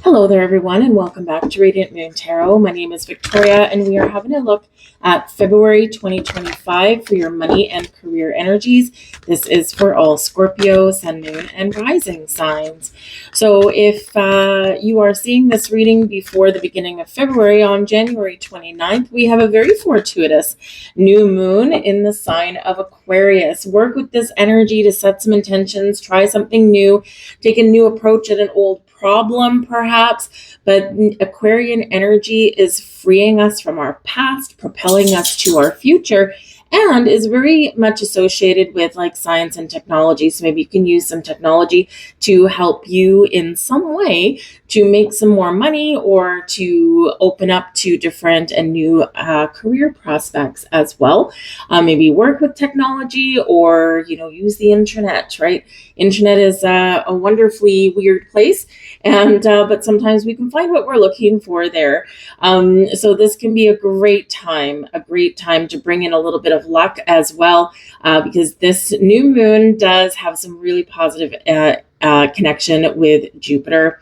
Hello there, everyone, and welcome back to Radiant Moon Tarot. My name is Victoria, and we are having a look at February 2025 for your money and career energies. This is for all Scorpio, Sun, Moon, and Rising signs. So if you are seeing this reading before the beginning of February, on January 29th, we have a very fortuitous new moon in the sign of Aquarius. Work with this energy to set some intentions, try something new, take a new approach at an old problem perhaps, but Aquarian energy is freeing us from our past, propelling us to our future, and is very much associated with like science and technology. So maybe you can use some technology to help you in some way to make some more money or to open up to different and new career prospects as well. Maybe work with technology or, use the internet, right? Internet is a wonderfully weird place, and but sometimes we can find what we're looking for there. So this can be a great time to bring in a little bit of luck as well, because this new moon does have some really positive connection with Jupiter.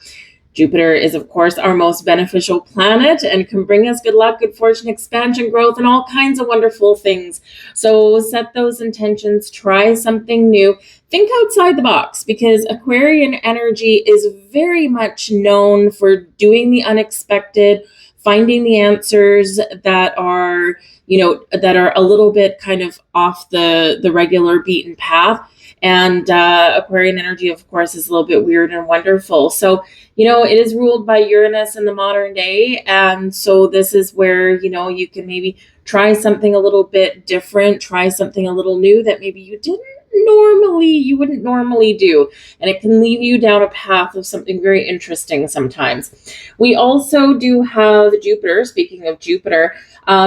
Jupiter is, of course, our most beneficial planet and can bring us good luck, good fortune, expansion, growth, and all kinds of wonderful things. So set those intentions, try something new, think outside the box, because Aquarian energy is very much known for doing the unexpected, finding the answers that are, a little bit kind of off the regular beaten path. And Aquarian energy, of course, is a little bit weird and wonderful. So, it is ruled by Uranus in the modern day. And so this is where, you can maybe try something a little bit different, try something a little new that maybe you wouldn't normally do. And it can lead you down a path of something very interesting sometimes. We also do have Jupiter. Speaking of Jupiter,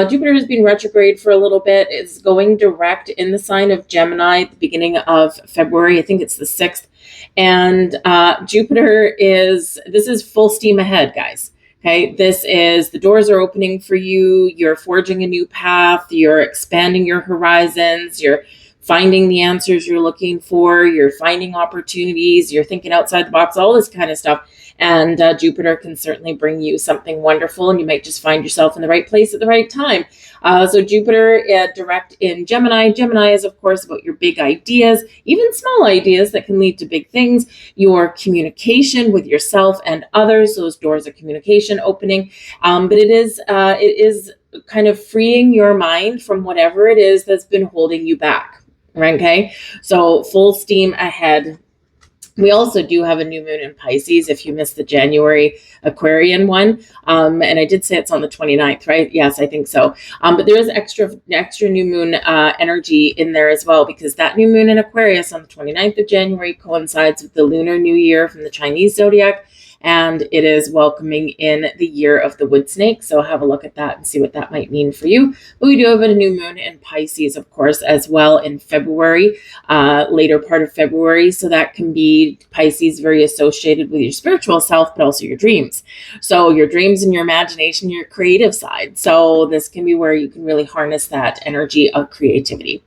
Jupiter has been retrograde for a little bit. It's going direct in the sign of Gemini at the beginning of February. I think it's the 6th. And Jupiter this is full steam ahead, guys. Okay, this is the doors are opening for you. You're forging a new path. You're expanding your horizons. You're finding the answers you're looking for. You're finding opportunities. You're thinking outside the box, all this kind of stuff. And Jupiter can certainly bring you something wonderful, and you might just find yourself in the right place at the right time. So Jupiter direct in Gemini. Gemini is, of course, about your big ideas, even small ideas that can lead to big things, your communication with yourself and others, those doors of communication opening. But it is kind of freeing your mind from whatever it is that's been holding you back. Okay, so full steam ahead. We also do have a new moon in Pisces if you missed the January Aquarian one. And I did say it's on the 29th, right? Yes, I think so. But there is extra new moon energy in there as well, because that new moon in Aquarius on the 29th of January coincides with the Lunar New Year from the Chinese zodiac. And it is welcoming in the year of the wood snake. So have a look at that and see what that might mean for you. But we do have a new moon in Pisces, of course, as well in February, later part of February. So that can be Pisces very associated with your spiritual self, but also your dreams. So your dreams and your imagination, your creative side. So this can be where you can really harness that energy of creativity.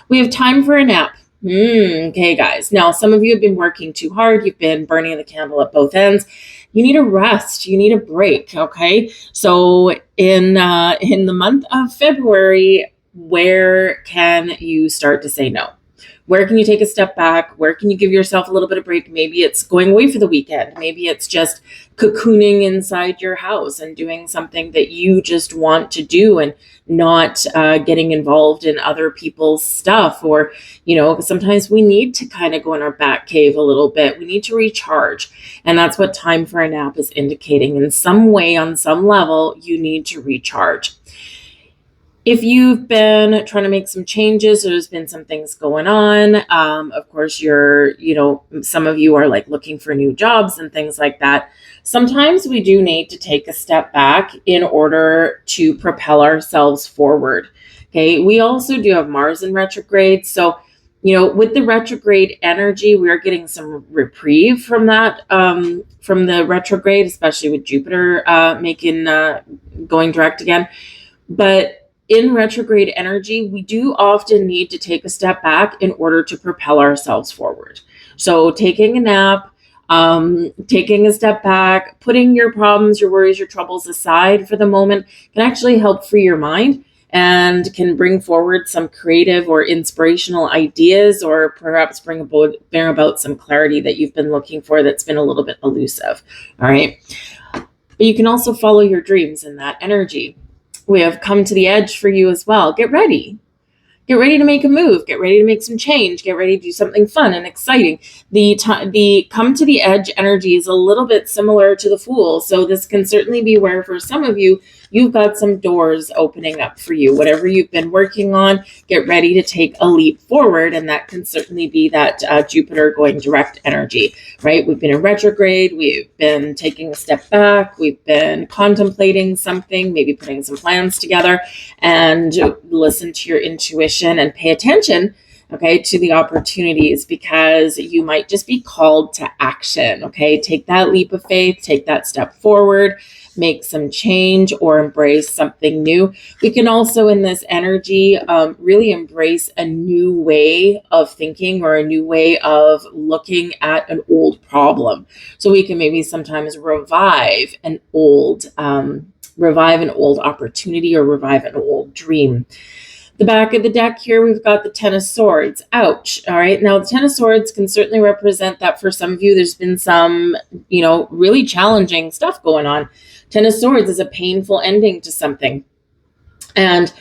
We have time for a nap. Okay, guys. Now, some of you have been working too hard. You've been burning the candle at both ends. You need a rest. You need a break. Okay. So in the month of February, where can you start to say no? Where can you take a step back? Where can you give yourself a little bit of break? Maybe it's going away for the weekend. Maybe it's just cocooning inside your house and doing something that you just want to do and not getting involved in other people's stuff. Or, sometimes we need to kind of go in our back cave a little bit. We need to recharge. And that's what time for a nap is indicating. In some way, on some level, you need to recharge. If you've been trying to make some changes, there's been some things going on. Of course, some of you are like looking for new jobs and things like that. Sometimes we do need to take a step back in order to propel ourselves forward. Okay. We also do have Mars in retrograde. So, with the retrograde energy, we are getting some reprieve from that, from the retrograde, especially with Jupiter going direct again. But in retrograde energy, we do often need to take a step back in order to propel ourselves forward. So taking a nap, Taking a step back, putting your problems, your worries, your troubles aside for the moment can actually help free your mind and can bring forward some creative or inspirational ideas, or perhaps bring about some clarity that you've been looking for that's been a little bit elusive. All right. But you can also follow your dreams in that energy. We have come to the edge for you as well. Get ready. Get ready to make a move. Get ready to make some change. Get ready to do something fun and exciting. The come to the edge energy is a little bit similar to the Fool. So this can certainly be where, for some of you, you've got some doors opening up for you. Whatever you've been working on, get ready to take a leap forward. And that can certainly be that Jupiter going direct energy, right? We've been in retrograde. We've been taking a step back. We've been contemplating something, maybe putting some plans together, and listen to your intuition and pay attention, okay, to the opportunities, because you might just be called to action. Okay, take that leap of faith, take that step forward, make some change, or embrace something new. We can also, in this energy, really embrace a new way of thinking or a new way of looking at an old problem. So we can maybe sometimes revive an old opportunity or revive an old dream. The back of the deck here, we've got the Ten of Swords. Ouch. All right. Now, the Ten of Swords can certainly represent that for some of you, there's been some, really challenging stuff going on. Ten of Swords is a painful ending to something. And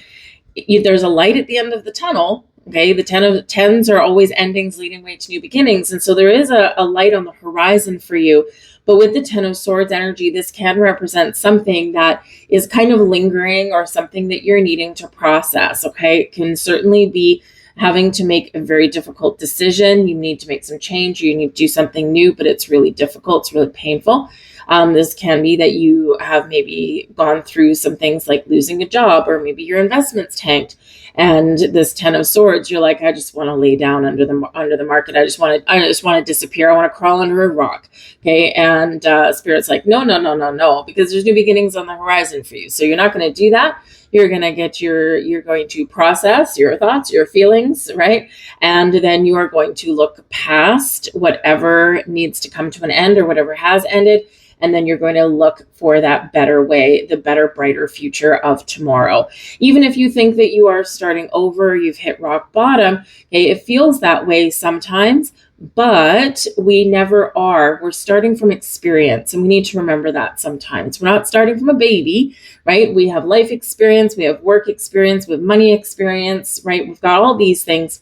there's a light at the end of the tunnel. Okay. The tens are always endings leading way to new beginnings. And so there is a light on the horizon for you. But with the Ten of Swords energy, this can represent something that is kind of lingering or something that you're needing to process, okay? It can certainly be having to make a very difficult decision. You need to make some change. You need to do something new, but it's really difficult. It's really painful. This can be that you have maybe gone through some things like losing a job, or maybe your investments tanked. And this Ten of Swords, you're like, I just want to lay down under the market. I just want to disappear. I want to crawl under a rock. Okay. And Spirit's like, no, because there's new beginnings on the horizon for you. So you're not going to do that. You're going to process your thoughts, your feelings, right? And then you are going to look past whatever needs to come to an end or whatever has ended. And then you're going to look for that better way, the better, brighter future of tomorrow. Even if you think that you are starting over, you've hit rock bottom, okay, it feels that way sometimes, but we never are. We're starting from experience, and we need to remember that sometimes. We're not starting from a baby, right? We have life experience, we have work experience, we have money experience, right? We've got all these things.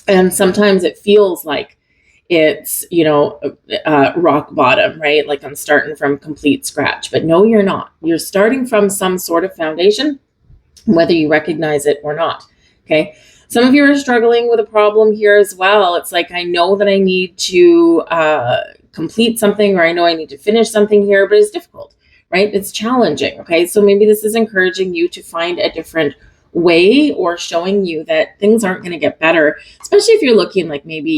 And sometimes it feels like it's, rock bottom, right? Like I'm starting from complete scratch, but no, you're not. You're starting from some sort of foundation, whether you recognize it or not. Okay. Some of you are struggling with a problem here as well. It's like, I know that I need to complete something, or I know I need to finish something here, but it's difficult, right? It's challenging. Okay. So maybe this is encouraging you to find a different way, or showing you that things aren't going to get better, especially if you're looking like maybe,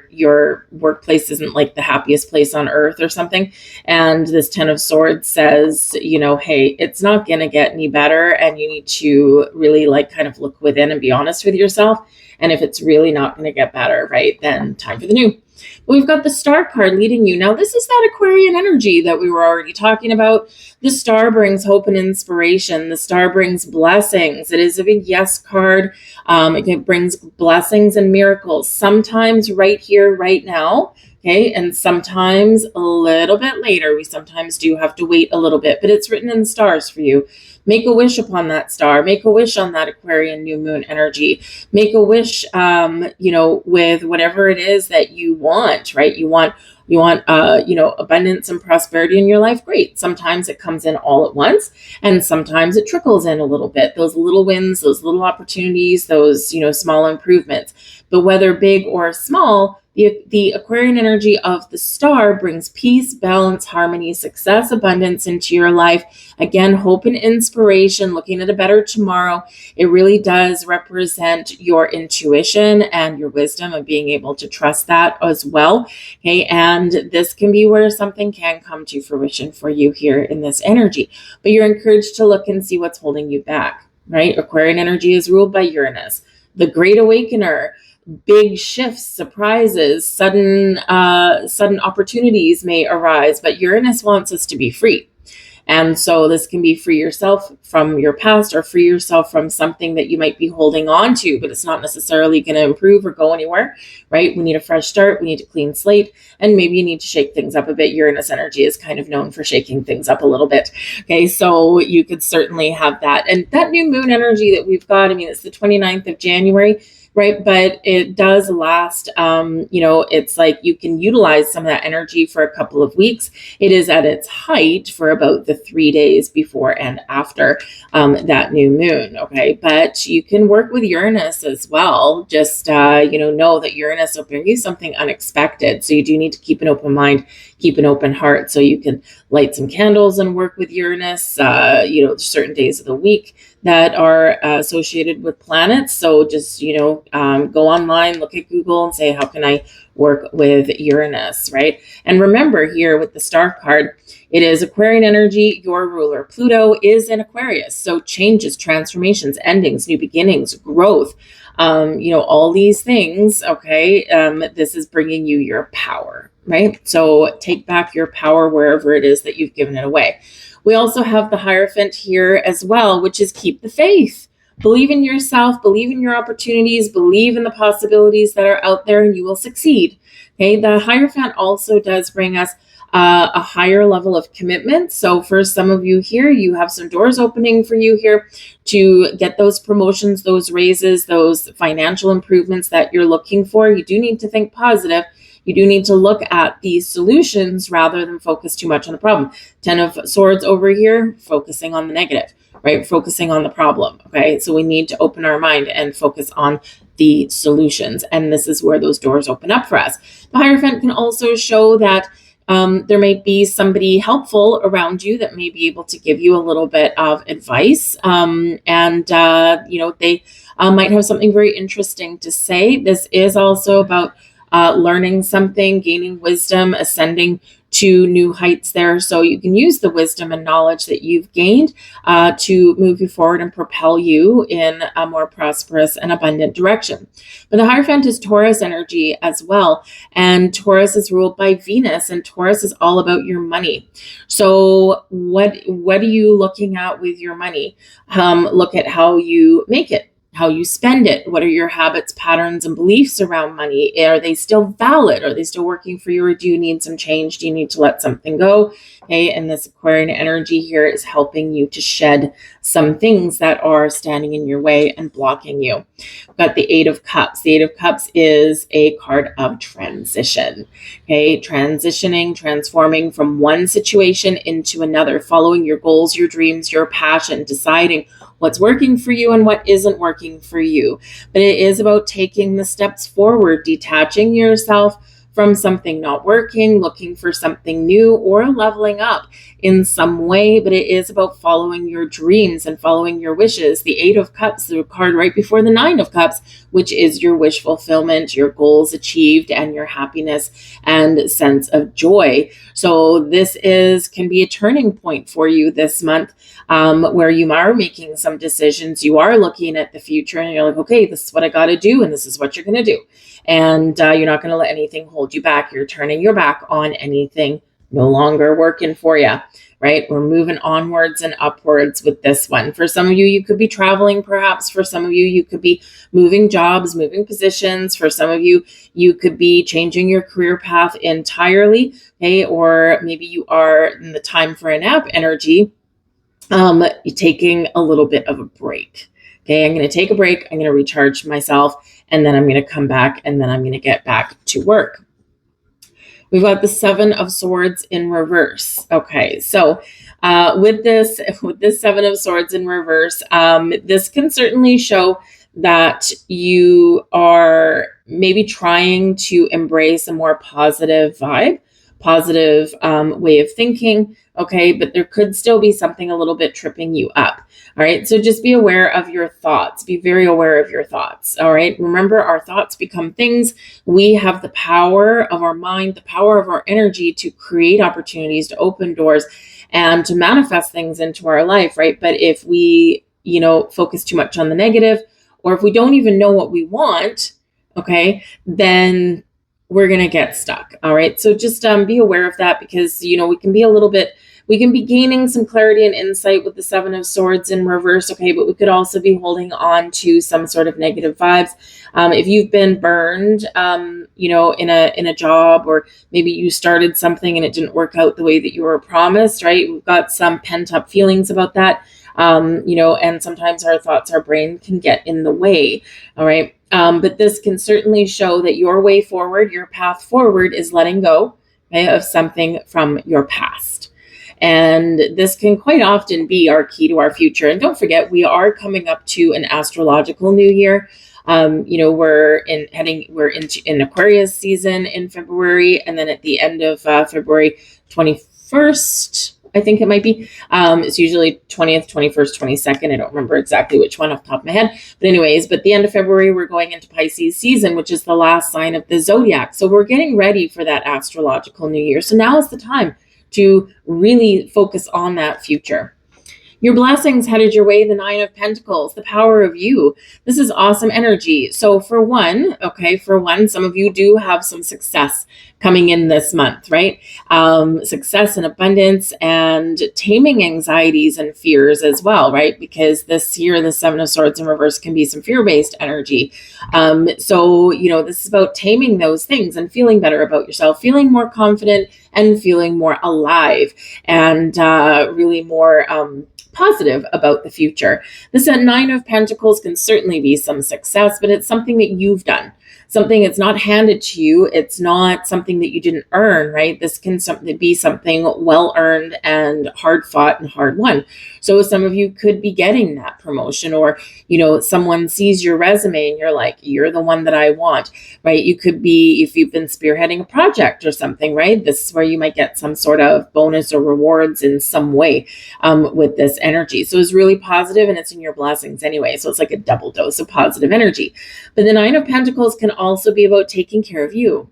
your workplace isn't like the happiest place on earth or something. And this Ten of Swords says, hey, it's not going to get any better. And you need to really kind of look within and be honest with yourself. And if it's really not going to get better, right, then time for the new. We've got the Star card leading you. Now, this is that Aquarian energy that we were already talking about. The Star brings hope and inspiration. The Star brings blessings. It is a big yes card. It brings blessings and miracles, sometimes right here, right now. Okay. And sometimes a little bit later. We sometimes do have to wait a little bit, but it's written in the stars for you. Make a wish upon that star. Make a wish on that Aquarian new moon energy. Make a wish, with whatever it is that you want, right? You want, abundance and prosperity in your life. Great. Sometimes it comes in all at once, and sometimes it trickles in a little bit. Those little wins, those little opportunities, those, small improvements. But whether big or small, the Aquarian energy of the Star brings peace, balance, harmony, success, abundance into your life. Again, hope and inspiration, looking at a better tomorrow. It really does represent your intuition and your wisdom, and being able to trust that as well. Okay, and this can be where something can come to fruition for you here in this energy. But you're encouraged to look and see what's holding you back, right? Aquarian energy is ruled by Uranus, the great awakener, big shifts, surprises, sudden opportunities may arise, but Uranus wants us to be free. And so this can be free yourself from your past or free yourself from something that you might be holding on to, but it's not necessarily going to improve or go anywhere, right? We need a fresh start. We need a clean slate, and maybe you need to shake things up a bit. Uranus energy is kind of known for shaking things up a little bit. Okay, so you could certainly have that. And that new moon energy that we've got, I mean, it's the 29th of January, right? But it does last, it's like you can utilize some of that energy for a couple of weeks. It is at its height for about the 3 days before and after that new moon, okay? But you can work with Uranus as well. Just, know that Uranus will bring you something unexpected. So you do need to keep an open mind, keep an open heart, so you can light some candles and work with Uranus, certain days of the week that are associated with planets. So just, go online, look at Google and say, how can I work with Uranus, right? And remember here with the star card, it is Aquarian energy. Your ruler, Pluto, is in Aquarius. So changes, transformations, endings, new beginnings, growth, all these things, okay? This is bringing you your power, right? So take back your power wherever it is that you've given it away. We also have the Hierophant here as well, which is keep the faith. Believe in yourself, believe in your opportunities, believe in the possibilities that are out there, and you will succeed. Okay, the Hierophant also does bring us a higher level of commitment. So for some of you here, you have some doors opening for you here to get those promotions, those raises, those financial improvements that you're looking for. You do need to think positive. You do need to look at the solutions rather than focus too much on the problem. 10 of Swords over here, focusing on the negative, right? Focusing on the problem, okay? So we need to open our mind and focus on the solutions. And this is where those doors open up for us. The Hierophant can also show that there may be somebody helpful around you that may be able to give you a little bit of advice. They might have something very interesting to say. This is also about learning something, gaining wisdom, ascending to new heights there. So you can use the wisdom and knowledge that you've gained to move you forward and propel you in a more prosperous and abundant direction. But the Hierophant is Taurus energy as well. And Taurus is ruled by Venus, and Taurus is all about your money. So what are you looking at with your money? Look at how you make it, how you spend it. What are your habits, patterns, and beliefs around money? Are they still valid? Are they still working for you, or do you need some change? Do you need to let something go? Okay, and this Aquarian energy here is helping you to shed some things that are standing in your way and blocking you. We've got the Eight of Cups. The Eight of Cups is a card of transition. Okay, transitioning, transforming from one situation into another, following your goals, your dreams, your passion, deciding what's working for you and what isn't working for you. But it is about taking the steps forward, detaching yourself from something not working, looking for something new, or leveling up in some way. But it is about following your dreams and following your wishes. The Eight of Cups, the card right before the Nine of Cups, which is your wish fulfillment, your goals achieved, and your happiness and sense of joy. So this can be a turning point for you this month, where you are making some decisions. You are looking at the future and you're like, okay, this is what I got to do, and this is what you're going to do. And you're not going to let anything hold you back. You're turning your back on anything no longer working for you, right? We're moving onwards and upwards with this one. For some of you, you could be traveling, perhaps. For some of you, you could be moving jobs, moving positions. For some of you, you could be changing your career path entirely, okay? Or maybe you are in the time for a nap energy, you're taking a little bit of a break. Okay, I'm going to take a break. I'm going to recharge myself, and then I'm going to come back, and then I'm going to get back to work. We've got the Seven of Swords in reverse. Okay, so with this Seven of Swords in reverse, this can certainly show that you are maybe trying to embrace a more positive vibe, positive way of thinking, okay, but there could still be something a little bit tripping you up. All right, so just be aware of your thoughts. Be very aware of your thoughts. All right, remember, our thoughts become things. We have the power of our mind, the power of our energy to create opportunities, to open doors, and to manifest things into our life, right? But if we, focus too much on the negative, or if we don't even know what we want, okay, then we're going to get stuck. All right. So just be aware of that, because, we can be gaining some clarity and insight with the Seven of Swords in reverse. Okay. But we could also be holding on to some sort of negative vibes. If you've been burned, in a job, or maybe you started something and it didn't work out the way that you were promised, right? We've got some pent up feelings about that. And sometimes our thoughts, our brain can get in the way. All right. But this can certainly show that your way forward, your path forward, is letting go, okay, of something from your past. And this can quite often be our key to our future. And don't forget, we are coming up to an astrological new year. We're in Aquarius season in February, and then at the end of February 21st, I think it might be. It's usually 20th, 21st, 22nd. I don't remember exactly which one off the top of my head. But anyways, the end of February, we're going into Pisces season, which is the last sign of the zodiac. So we're getting ready for that astrological new year. So now is the time to really focus on that future. Your blessings headed your way, the Nine of Pentacles, the power of you. This is awesome energy. So for one, some of you do have some success coming in this month, right? Success and abundance, and taming anxieties and fears as well, right? Because this year, the Seven of Swords in reverse can be some fear-based energy. This is about taming those things and feeling better about yourself, feeling more confident and feeling more alive, and really more positive about the future. This Nine of Pentacles can certainly be some success, but it's something that you've done. Something that's not handed to you. It's not something that you didn't earn, right? This can be something well earned and hard fought and hard won. So some of you could be getting that promotion, or, someone sees your resume and you're like, you're the one that I want, right? You could be, if you've been spearheading a project or something, right? This is where you might get some sort of bonus or rewards in some way with this energy. So it's really positive, and it's in your blessings anyway. So it's like a double dose of positive energy. But the Nine of Pentacles can also be about taking care of you,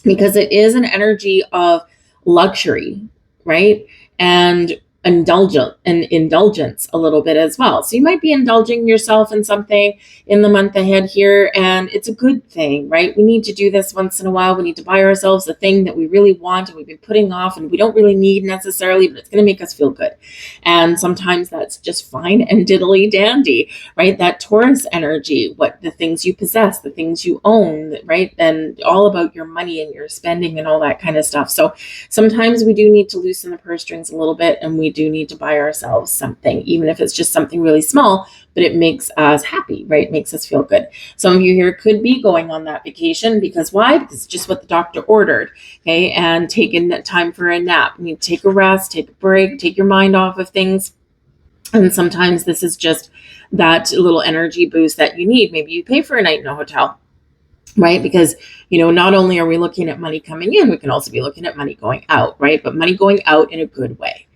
because it is an energy of luxury, right? And indulgence a little bit as well. So you might be indulging yourself in something in the month ahead here, and it's a good thing, right? We need to do this once in a while. We need to buy ourselves the thing that we really want and we've been putting off and we don't really need necessarily, but it's going to make us feel good. And sometimes that's just fine and diddly dandy, right? That Taurus energy, what the things you possess, the things you own, right? And all about your money and your spending and all that kind of stuff. So sometimes we do need to loosen the purse strings a little bit, and we do need to buy ourselves something, even if it's just something really small, but it makes us happy, right? It makes us feel good. Some of you here could be going on that vacation because why? Because it's just what the doctor ordered, okay? And taking time for a nap. You need to take a rest, take a break, take your mind off of things. And sometimes this is just that little energy boost that you need. Maybe you pay for a night in a hotel, right? Because, not only are we looking at money coming in, we can also be looking at money going out, right? But money going out in a good way.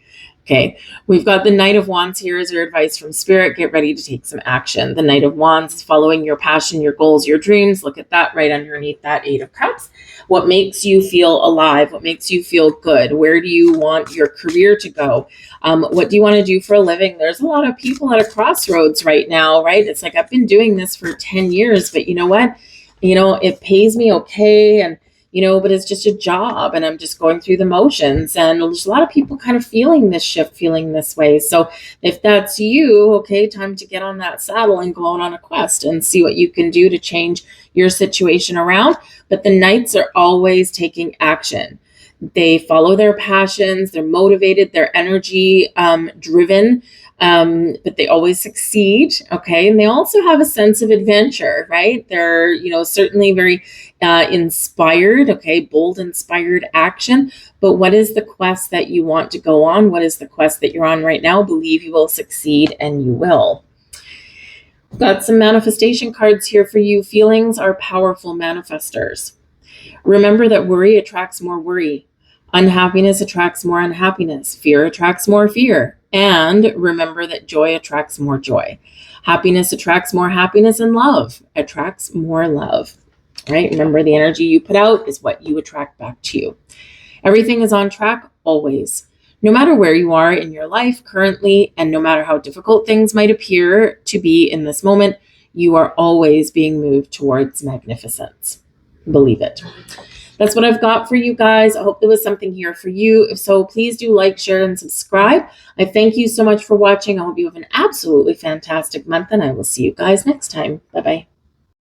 Okay, we've got the Knight of Wands here as your advice from Spirit. Get ready to take some action. The Knight of Wands is following your passion, your goals, your dreams. Look at that right underneath that Eight of Cups. What makes you feel alive? What makes you feel good? Where do you want your career to go? What do you want to do for a living? There's a lot of people at a crossroads right now, right? It's like, I've been doing this for 10 years, but you know what? It pays me okay, and but it's just a job and I'm just going through the motions. And there's a lot of people kind of feeling this shift, feeling this way. So if that's you, okay, time to get on that saddle and go out on a quest and see what you can do to change your situation around. But the Knights are always taking action. They follow their passions, they're motivated, they're energy driven, but they always succeed, okay? And they also have a sense of adventure, right? They're, certainly very inspired, okay? Bold, inspired action. But what is the quest that you want to go on? What is the quest that you're on right now? Believe you will succeed, and you will. Got some manifestation cards here for you. Feelings are powerful manifestors. Remember that worry attracts more worry. Unhappiness attracts more unhappiness. Fear attracts more fear. And remember that joy attracts more joy. Happiness attracts more happiness, and love attracts more love. Right? Remember, the energy you put out is what you attract back to you. Everything is on track always. No matter where you are in your life currently, and no matter how difficult things might appear to be in this moment, you are always being moved towards magnificence. Believe it. That's what I've got for you guys. I hope there was something here for you. If so, please do like, share, and subscribe. I thank you so much for watching. I hope you have an absolutely fantastic month, and I will see you guys next time. Bye-bye.